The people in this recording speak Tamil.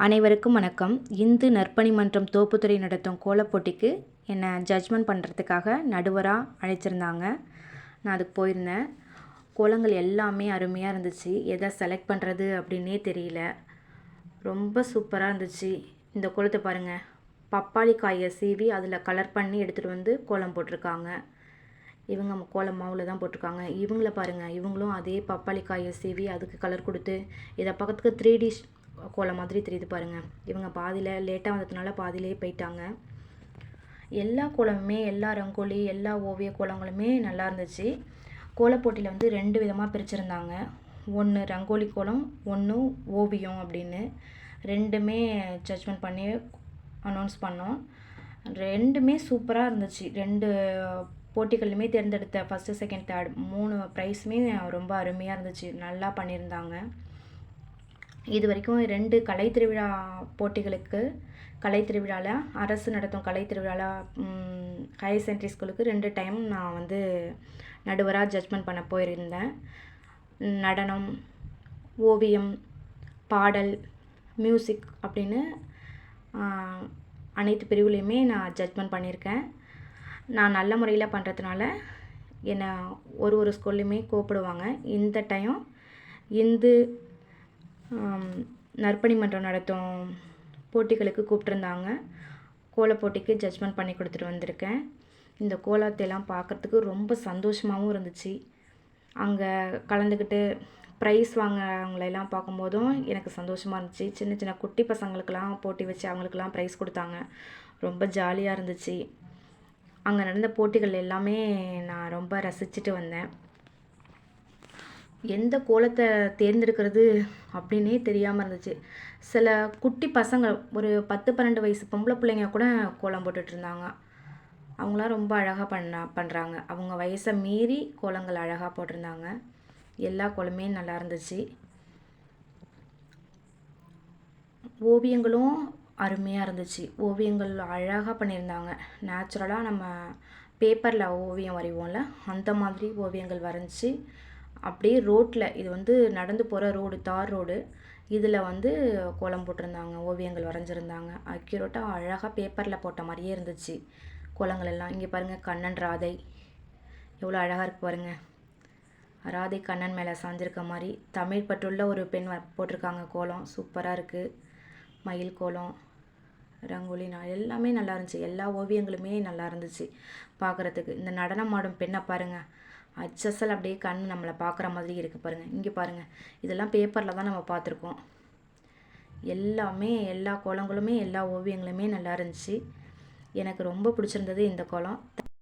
அனைவருக்கும் வணக்கம். இந்து நற்பணி மன்றம் தோப்புத்துறை நடத்தும் கோலப்போட்டிக்கு என்னை ஜட்ஜ்மெண்ட் பண்ணுறதுக்காக நடுவராக அழைச்சிருந்தாங்க. நான் அதுக்கு போயிருந்தேன். கோலங்கள் எல்லாமே அருமையாக இருந்துச்சு. எதை செலக்ட் பண்ணுறது அப்படின்னே தெரியல. ரொம்ப சூப்பராக இருந்துச்சு. இந்த கோலத்தை பாருங்கள். பப்பாளி காயை சீவி அதில் கலர் பண்ணி எடுத்துகிட்டு வந்து கோலம் போட்டிருக்காங்க. இவங்க கோலம் மாவில் தான் போட்டிருக்காங்க. இவங்கள பாருங்கள். இவங்களும் அதே பப்பாளி காயை சீவி அதுக்கு கலர் கொடுத்து இதை பக்கத்துக்கு 3D கோலம் மாதிரி தெரியுது பாருங்கள். இவங்க பாதியில் லேட்டாக வந்ததுனால பாதியிலே போயிட்டாங்க. எல்லா கோலமுமே, எல்லா ரங்கோலி, எல்லா ஓவிய கோலங்களுமே நல்லா இருந்துச்சு. கோலப்போட்டியில் வந்து 2 விதமாக பிரிச்சுருந்தாங்க. ஒன்று ரங்கோலி கோலம், ஒன்று ஓவியம் அப்படின்னு 2மே ஜட்ஜ்மெண்ட் பண்ணி அனௌன்ஸ் பண்ணோம். 2மே சூப்பராக இருந்துச்சு. 2 போட்டிகள்லையுமே தேர்ந்தெடுத்த ஃபஸ்ட்டு, செகண்ட், தேர்ட் 3 ப்ரைஸுமே ரொம்ப அருமையாக இருந்துச்சு. நல்லா பண்ணியிருந்தாங்க. இது வரைக்கும் 2 கலை திருவிழா போட்டிகளுக்கு, கலை திருவிழாவில் அரசு நடத்தும் கலை திருவிழாவில் ஹையர் செகண்டரி ஸ்கூலுக்கு 2 டைம் நான் வந்து நடுவராக ஜட்ஜ்மெண்ட் பண்ண போயிருந்தேன். நடனம், ஓவியம், பாடல், மியூசிக் அப்படின்னு அனைத்து பிரிவுலையுமே நான் ஜட்ஜ்மெண்ட் பண்ணியிருக்கேன். நான் நல்ல முறையில் பண்ணுறதுனால என்னை ஒரு ஸ்கூல்லையுமே கூப்பிடுவாங்க. இந்த டைம் இந்து நற்பணி மன்றம் நடத்தும் போட்டிகளுக்கு கூப்பிட்ருந்தாங்க. கோலப்போட்டிக்கு ஜட்ஜ்மெண்ட் பண்ணி கொடுத்துட்டு வந்திருக்கேன். இந்த கோலத்தையெல்லாம் பார்க்குறதுக்கு ரொம்ப சந்தோஷமாகவும் இருந்துச்சு. அங்கே கலந்துக்கிட்டு ப்ரைஸ் வாங்குறவங்களெல்லாம் பார்க்கும்போதும் எனக்கு சந்தோஷமாக இருந்துச்சு. சின்ன சின்ன குட்டி பசங்களுக்கெல்லாம் போட்டி வச்சு அவங்களுக்கெல்லாம் ப்ரைஸ் கொடுத்தாங்க. ரொம்ப ஜாலியாக இருந்துச்சு. அங்கே நடந்த போட்டிகள் எல்லாமே நான் ரொம்ப ரசிச்சுட்டு வந்தேன். எந்த கோலத்தை தேர்ந்தெடுக்கிறது அப்படின்னே தெரியாமல் இருந்துச்சு. சில குட்டி பசங்க, ஒரு 10-12 வயசு பொம்பளை பிள்ளைங்க கூட கோலம் போட்டுட்ருந்தாங்க. அவங்களாம் ரொம்ப அழகாக பண்ணுறாங்க. அவங்க வயசை மீறி கோலங்கள் அழகாக போட்டிருந்தாங்க. எல்லா கோலமே நல்லா இருந்துச்சு. ஓவியங்களும் அருமையாக இருந்துச்சு. ஓவியங்கள் அழகாக பண்ணியிருந்தாங்க. நேச்சுரலாக நம்ம பேப்பரில் ஓவியம் வரைவோம்ல, அந்த மாதிரி ஓவியங்கள் வரைஞ்சி அப்படியே ரோட்டில், இது வந்து நடந்து போகிற ரோடு, தார் ரோடு, இதில் வந்து கோலம் போட்டிருந்தாங்க. ஓவியங்கள் வரைஞ்சிருந்தாங்க. அக்யூரேட்டாக அழகாக பேப்பரில் போட்ட மாதிரியே இருந்துச்சு கோலங்கள் எல்லாம். இங்கே பாருங்கள், கண்ணன் ராதை எவ்வளோ அழகாக இருக்குது பாருங்கள். ராதை கண்ணன் மேலே சாஞ்சிருக்க மாதிரி தமிழ் பற்றுள்ள ஒரு பெண் போட்டிருக்காங்க. கோலம் சூப்பராக இருக்குது. மயில் கோலம், ரங்கோலி எல்லாமே நல்லா இருந்துச்சு. எல்லா ஓவியங்களுமே நல்லா இருந்துச்சு பார்க்குறதுக்கு. இந்த நடனம் ஆடும் பெண்ணை பாருங்கள். அச்சசல் அப்படியே கண் நம்மளை பார்க்குற மாதிரி இருக்குது பாருங்கள். இங்கே பாருங்கள், இதெல்லாம் பேப்பரில் தான் நம்ம பார்த்துருக்கோம். எல்லாமே, எல்லா கோலங்களுமே, எல்லா ஓவியங்களுமே நல்லா இருந்துச்சு. எனக்கு ரொம்ப பிடிச்சிருந்தது இந்த கோலம்.